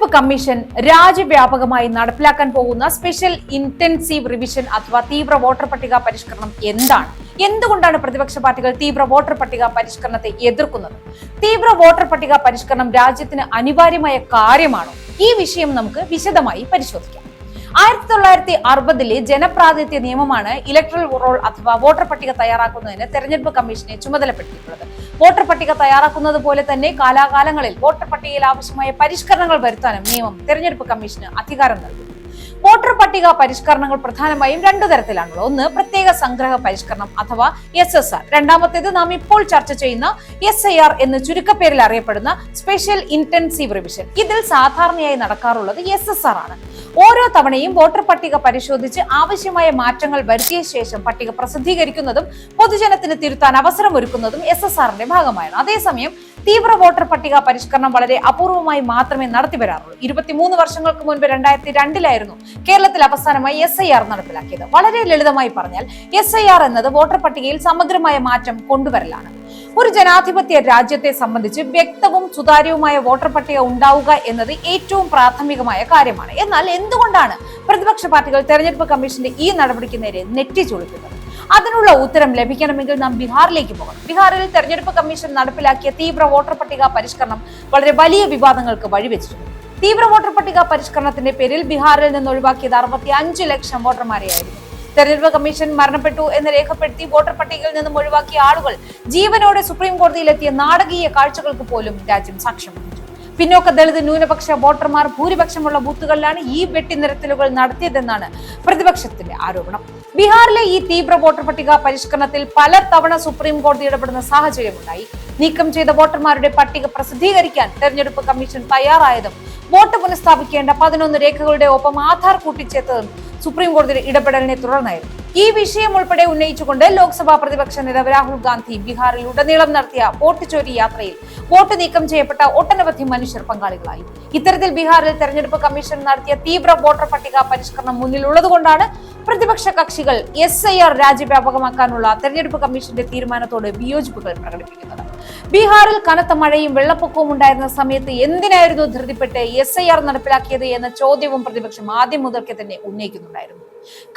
തെരഞ്ഞെടുപ്പ് കമ്മീഷൻ രാജ്യവ്യാപകമായി നടപ്പിലാക്കാൻ പോകുന്ന സ്പെഷ്യൽ ഇന്റൻസീവ് റിവിഷൻ അഥവാ തീവ്ര വോട്ടർ പട്ടിക പരിഷ്കരണം എന്താണ്? എന്തുകൊണ്ടാണ് പ്രതിപക്ഷ പാർട്ടികൾ തീവ്ര വോട്ടർ പട്ടിക പരിഷ്കരണത്തെ എതിർക്കുന്നത്? തീവ്ര വോട്ടർ പട്ടിക പരിഷ്കരണം രാജ്യത്തിന് അനിവാര്യമായ കാര്യമാണോ? ഈ വിഷയം നമുക്ക് വിശദമായി പരിശോധിക്കാം. 1960 ജനപ്രാതിനിധ്യ നിയമമാണ് ഇലക്ട്രൽ റോൾ അഥവാ വോട്ടർ പട്ടിക തയ്യാറാക്കുന്നതിന് തെരഞ്ഞെടുപ്പ് കമ്മീഷനെ ചുമതലപ്പെടുത്തിയിട്ടുള്ളത്. വോട്ടർ പട്ടിക തയ്യാറാക്കുന്നത് പോലെ തന്നെ കാലാകാലങ്ങളിൽ വോട്ടർ പട്ടികയിൽ ആവശ്യമായ പരിഷ്കരണങ്ങൾ വരുത്താനും നിയമം തെരഞ്ഞെടുപ്പ് കമ്മീഷന് അധികാരം നൽകുന്നു. വോട്ടർ പട്ടിക പരിഷ്കരണങ്ങൾ പ്രധാനമായും രണ്ടു തരത്തിലാണുള്ളത്. ഒന്ന്, പ്രത്യേക സംഗ്രഹ പരിഷ്കരണം അഥവാ SSR. രണ്ടാമത്തേത് നാം ഇപ്പോൾ ചർച്ച ചെയ്യുന്ന SIR എന്ന് ചുരുക്കപ്പേരിൽ അറിയപ്പെടുന്ന സ്പെഷ്യൽ ഇന്റൻസീവ് റിവിഷൻ. ഇതിൽ സാധാരണയായി നടക്കാറുള്ളത് SSR ആണ്. ഓരോ തവണയും വോട്ടർ പട്ടിക പരിശോധിച്ച് ആവശ്യമായ മാറ്റങ്ങൾ വരുത്തിയ ശേഷം പട്ടിക പ്രസിദ്ധീകരിക്കുന്നതും പൊതുജനത്തിന് തിരുത്താൻ അവസരമൊരുക്കുന്നതും SSRന്റെ ഭാഗമായാണ്. അതേസമയം തീവ്ര വോട്ടർ പട്ടിക പരിഷ്കരണം വളരെ അപൂർവമായി മാത്രമേ നടത്തിവരാറുള്ളൂ. 23 വർഷങ്ങൾക്ക് മുൻപ് 2002 കേരളത്തിൽ അവസാനമായി SIR നടപ്പിലാക്കിയത്. വളരെ ലളിതമായി പറഞ്ഞാൽ SIR എന്നത് വോട്ടർ പട്ടികയിൽ സമഗ്രമായ മാറ്റം കൊണ്ടുവരലാണ്. ഒരു ജനാധിപത്യ രാജ്യത്തെ സംബന്ധിച്ച് വ്യക്തവും സുതാര്യവുമായ വോട്ടർ പട്ടിക ഉണ്ടാവുക എന്നത് ഏറ്റവും പ്രാഥമികമായ കാര്യമാണ്. എന്നാൽ എന്തുകൊണ്ടാണ് പ്രതിപക്ഷ പാർട്ടികൾ തെരഞ്ഞെടുപ്പ് കമ്മീഷന്റെ ഈ നടപടിക്ക് നേരെ നെറ്റിച്ചുളിക്കുന്നത്? അതിനുള്ള ഉത്തരം ലഭിക്കണമെങ്കിൽ നാം ബീഹാറിലേക്ക് പോകണം. ബീഹാറിൽ തെരഞ്ഞെടുപ്പ് കമ്മീഷൻ നടപ്പിലാക്കിയ തീവ്ര വോട്ടർ പട്ടിക പരിഷ്കരണം വളരെ വലിയ വിവാദങ്ങൾക്ക് വഴിവെച്ചിട്ടുണ്ട്. തീവ്ര വോട്ടർ പട്ടിക പരിഷ്കരണത്തിന്റെ പേരിൽ ബീഹാറിൽ നിന്ന് ഒഴിവാക്കിയത് 65 ലക്ഷം വോട്ടർമാരെയായിരുന്നു. തെരഞ്ഞെടുപ്പ് കമ്മീഷൻ മരണപ്പെട്ടു എന്ന് രേഖപ്പെടുത്തി വോട്ടർ പട്ടികയിൽ നിന്നും ഒഴിവാക്കിയ ആളുകൾ ജീവനോടെ സുപ്രീം കോടതിയിലെത്തിയ നാടകീയ കാഴ്ചകൾക്ക് പോലും രാജ്യം സാക്ഷ്യം വഹിച്ചു. പിന്നോക്ക ദളിത് ന്യൂനപക്ഷ വോട്ടർമാർ ഭൂരിപക്ഷമുള്ള ബൂത്തുകളിലാണ് ഈ വെട്ടിനിരത്തലുകൾ നടത്തിയതെന്നാണ് പ്രതിപക്ഷത്തിന്റെ ആരോപണം. ബീഹാറിലെ ഈ തീവ്ര വോട്ടർ പട്ടിക പരിഷ്കരണത്തിൽ പല തവണ സുപ്രീം കോടതി ഇടപെടുന്ന സാഹചര്യമുണ്ടായി. നീക്കം ചെയ്ത വോട്ടർമാരുടെ പട്ടിക പ്രസിദ്ധീകരിക്കാൻ തെരഞ്ഞെടുപ്പ് കമ്മീഷൻ തയ്യാറായതും വോട്ട് പുനഃസ്ഥാപിക്കേണ്ട 11 രേഖകളുടെ ഒപ്പം ആധാർ കൂട്ടിച്ചേർത്തതും സുപ്രീം കോടതിയുടെ ഇടപെടലിനെ തുടർന്നായിരുന്നു. ഈ വിഷയം ഉൾപ്പെടെ ഉന്നയിച്ചുകൊണ്ട് ലോക്സഭാ പ്രതിപക്ഷ നേതാവ് രാഹുൽ ഗാന്ധി ബീഹാറിൽ ഉടനീളം നടത്തിയ വോട്ട് ചോരി യാത്രയിൽ വോട്ട് നീക്കം ചെയ്യപ്പെട്ട ഒട്ടനവധി മനുഷ്യർ പങ്കാളികളായി. ഇത്തരത്തിൽ ബീഹാറിൽ തെരഞ്ഞെടുപ്പ് കമ്മീഷൻ നടത്തിയ തീവ്ര വോട്ടർ പട്ടിക പരിഷ്കരണം മുന്നിലുള്ളതുകൊണ്ടാണ് പ്രതിപക്ഷ കക്ഷികൾ SIR രാജ്യവ്യാപകമാക്കാനുള്ള തെരഞ്ഞെടുപ്പ് കമ്മീഷന്റെ തീരുമാനത്തോട് വിയോജിപ്പുകൾ പ്രകടിപ്പിക്കുന്നത്. ബീഹാറിൽ കനത്ത മഴയും വെള്ളപ്പൊക്കവും ഉണ്ടായിരുന്ന സമയത്ത് എന്തിനായിരുന്നു ധൃതിപ്പെട്ട് SIR നടപ്പിലാക്കിയത് എന്ന ചോദ്യവും പ്രതിപക്ഷം ആദ്യം മുതൽക്കേ തന്നെ ഉന്നയിക്കുന്നുണ്ടായിരുന്നു.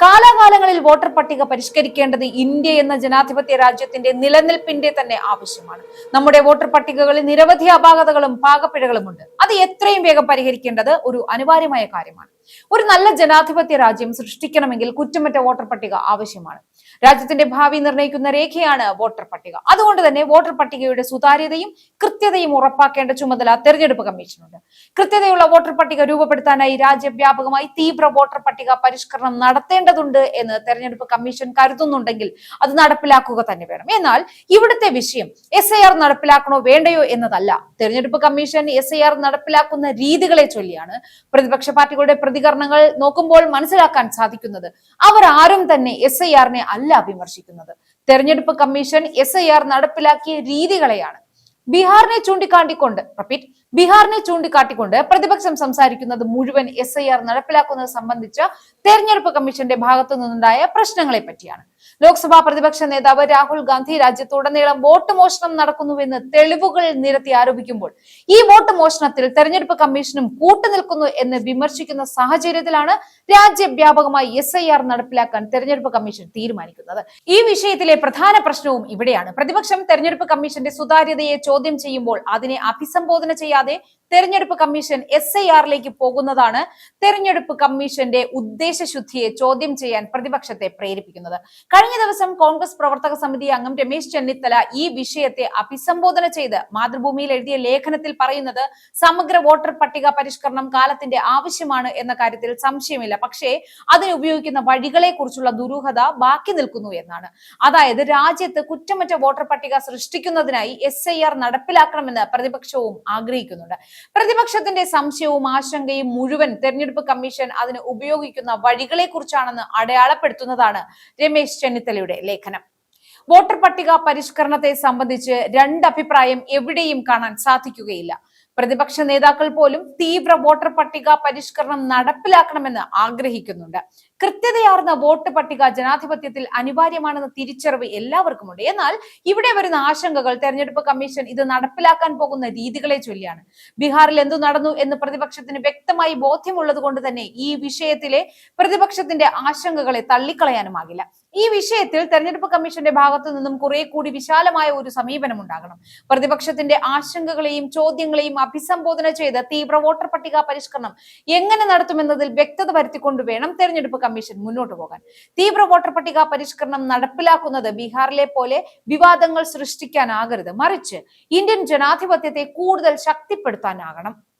കാലാകാലങ്ങളിൽ വോട്ടർ പട്ടിക പരിഷ്കരിക്കേണ്ടത് ഇന്ത്യ എന്ന ജനാധിപത്യ രാജ്യത്തിന്റെ നിലനിൽപ്പിന്റെ തന്നെ ആവശ്യമാണ്. നമ്മുടെ വോട്ടർ പട്ടികകളിൽ നിരവധി അപാകതകളും പാകപ്പിഴകളും ഉണ്ട്. അത് എത്രയും വേഗം പരിഹരിക്കേണ്ടത് ഒരു അനിവാര്യമായ കാര്യമാണ്. ഒരു നല്ല ജനാധിപത്യ രാജ്യം സൃഷ്ടിക്കണമെങ്കിൽ കുറ്റമറ്റ വോട്ടർ പട്ടിക ആവശ്യമാണ്. രാജ്യത്തിന്റെ ഭാവി നിർണ്ണയിക്കുന്ന രേഖയാണ് വോട്ടർ പട്ടിക. അതുകൊണ്ട് തന്നെ വോട്ടർ പട്ടികയുടെ സുതാര്യതയും കൃത്യതയും ഉറപ്പാക്കേണ്ട ചുമതല തെരഞ്ഞെടുപ്പ് കമ്മീഷനുണ്ട്. കൃത്യതയുള്ള വോട്ടർ പട്ടിക രൂപപ്പെടുത്താനായി രാജ്യവ്യാപകമായി തീവ്ര വോട്ടർ പട്ടിക പരിഷ്കരണം നടത്തേണ്ടതുണ്ട് എന്ന് തെരഞ്ഞെടുപ്പ് കമ്മീഷൻ കരുതുന്നുണ്ടെങ്കിൽ അത് നടപ്പിലാക്കുക തന്നെ വേണം. എന്നാൽ ഇവിടുത്തെ വിഷയം SIR നടപ്പിലാക്കണോ വേണ്ടയോ എന്നതല്ല. തെരഞ്ഞെടുപ്പ് കമ്മീഷൻ SIR നടപ്പിലാക്കുന്ന രീതികളെ ചൊല്ലിയാണ്. പ്രതിപക്ഷ പാർട്ടികളുടെ പ്രതികരണങ്ങൾ നോക്കുമ്പോൾ മനസ്സിലാക്കാൻ സാധിക്കുന്നത് അവർ ആരും തന്നെ SIRനെ അല്ല വിമർശിക്കുന്നത്. തെരഞ്ഞെടുപ്പ് കമ്മീഷൻ SIR നടപ്പിലാക്കിയ രീതികളെയാണ്. ബീഹാറിനെ ചൂണ്ടിക്കാട്ടിക്കൊണ്ട് പ്രതിപക്ഷം സംസാരിക്കുന്നത് മുഴുവൻ SIR നടപ്പിലാക്കുന്നത് സംബന്ധിച്ച തെരഞ്ഞെടുപ്പ് കമ്മീഷന്റെ ഭാഗത്തു നിന്നുണ്ടായ പ്രശ്നങ്ങളെ പറ്റിയാണ്. ലോക്സഭാ പ്രതിപക്ഷ നേതാവ് രാഹുൽ ഗാന്ധി രാജ്യത്തുടനീളം വോട്ട് മോഷണം നടക്കുന്നുവെന്ന് തെളിവുകൾ നിരത്തി ആരോപിക്കുമ്പോൾ ഈ വോട്ട് മോഷണത്തിൽ തെരഞ്ഞെടുപ്പ് കമ്മീഷനും കൂട്ടുനിൽക്കുന്നു എന്ന് വിമർശിക്കുന്ന സാഹചര്യത്തിലാണ് രാജ്യവ്യാപകമായി SIR നടപ്പിലാക്കാൻ തെരഞ്ഞെടുപ്പ് കമ്മീഷൻ തീരുമാനിക്കുന്നത്. ഈ വിഷയത്തിലെ പ്രധാന പ്രശ്നവും ഇവിടെയാണ്. പ്രതിപക്ഷം തെരഞ്ഞെടുപ്പ് കമ്മീഷന്റെ സുതാര്യതയെ ചോദ്യം ചെയ്യുമ്പോൾ അതിനെ അഭിസംബോധന ചെയ്യാതെ തെരഞ്ഞെടുപ്പ് കമ്മീഷൻ SIRലേക്ക് പോകുന്നതാണ് തെരഞ്ഞെടുപ്പ് കമ്മീഷന്റെ ഉദ്ദേശശുദ്ധിയെ ചോദ്യം ചെയ്യാൻ പ്രതിപക്ഷത്തെ പ്രേരിപ്പിക്കുന്നത്. കഴിഞ്ഞ ദിവസം കോൺഗ്രസ് പ്രവർത്തക സമിതി അംഗം രമേശ് ചെന്നിത്തല ഈ വിഷയത്തെ അഭിസംബോധന ചെയ്ത് മാതൃഭൂമിയിൽ എഴുതിയ ലേഖനത്തിൽ പറയുന്നത് സമഗ്ര വോട്ടർ പട്ടിക പരിഷ്കരണം കാലത്തിന്റെ ആവശ്യമാണ് എന്ന കാര്യത്തിൽ സംശയമില്ല. പക്ഷേ അതിന് ഉപയോഗിക്കുന്ന വഴികളെ കുറിച്ചുള്ള ദുരൂഹത ബാക്കി നിൽക്കുന്നു എന്നാണ്. അതായത് രാജ്യത്ത് കുറ്റമറ്റ വോട്ടർ പട്ടിക സൃഷ്ടിക്കുന്നതിനായി SIR നടപ്പിലാക്കണമെന്ന് പ്രതിപക്ഷവും ആഗ്രഹിക്കുന്നുണ്ട്. പ്രതിപക്ഷത്തിന്റെ സംശയവും ആശങ്കയും മുഴുവൻ തെരഞ്ഞെടുപ്പ് കമ്മീഷൻ അതിന് ഉപയോഗിക്കുന്ന വഴികളെ കുറിച്ചാണെന്ന് അടയാളപ്പെടുത്തുന്നതാണ് രമേശ് ചെന്നിത്തലയുടെ ലേഖനം. വോട്ടർ പട്ടിക പരിഷ്കരണത്തെ സംബന്ധിച്ച് രണ്ടഭിപ്രായം എവിടെയും കാണാൻ സാധിക്കുകയില്ല. പ്രതിപക്ഷ നേതാക്കൾ പോലും തീവ്ര വോട്ടർ പട്ടിക പരിഷ്കരണം നടപ്പിലാക്കണമെന്ന് ആഗ്രഹിക്കുന്നുണ്ട്. കൃത്യതയാർന്ന വോട്ട് പട്ടിക ജനാധിപത്യത്തിൽ അനിവാര്യമാണെന്ന തിരിച്ചറിവ് എല്ലാവർക്കുമുണ്ട്. എന്നാൽ ഇവിടെ വരുന്ന ആശങ്കകൾ തെരഞ്ഞെടുപ്പ് കമ്മീഷൻ ഇത് നടപ്പിലാക്കാൻ പോകുന്ന രീതികളെ ചൊല്ലിയാണ്. ബീഹാറിൽ എന്തു നടന്നു എന്ന് പ്രതിപക്ഷത്തിന് വ്യക്തമായി ബോധ്യമുള്ളത് കൊണ്ട് തന്നെ ഈ വിഷയത്തിലെ പ്രതിപക്ഷത്തിന്റെ ആശങ്കകളെ തള്ളിക്കളയാനുമാകില്ല. ഈ വിഷയത്തിൽ തെരഞ്ഞെടുപ്പ് കമ്മീഷന്റെ ഭാഗത്തു നിന്നും കുറെ കൂടി വിശാലമായ ഒരു സമീപനം ഉണ്ടാകണം. പ്രതിപക്ഷത്തിന്റെ ആശങ്കകളെയും ചോദ്യങ്ങളെയും അഭിസംബോധന ചെയ്ത് തീവ്ര വോട്ടർ പട്ടിക പരിഷ്കരണം എങ്ങനെ നടത്തുമെന്നതിൽ വ്യക്തത വരുത്തിക്കൊണ്ട് വേണം തെരഞ്ഞെടുപ്പ് കമ്മീഷൻ മുന്നോട്ട് പോകാൻ. തീവ്ര വോട്ടർ പട്ടിക പരിഷ്കരണം നടപ്പിലാക്കുന്നത് ബീഹാറിലെ പോലെ വിവാദങ്ങൾ സൃഷ്ടിക്കാനാകരുത്, മറിച്ച് ഇന്ത്യൻ ജനാധിപത്യത്തെ കൂടുതൽ ശക്തിപ്പെടുത്താനാകണം.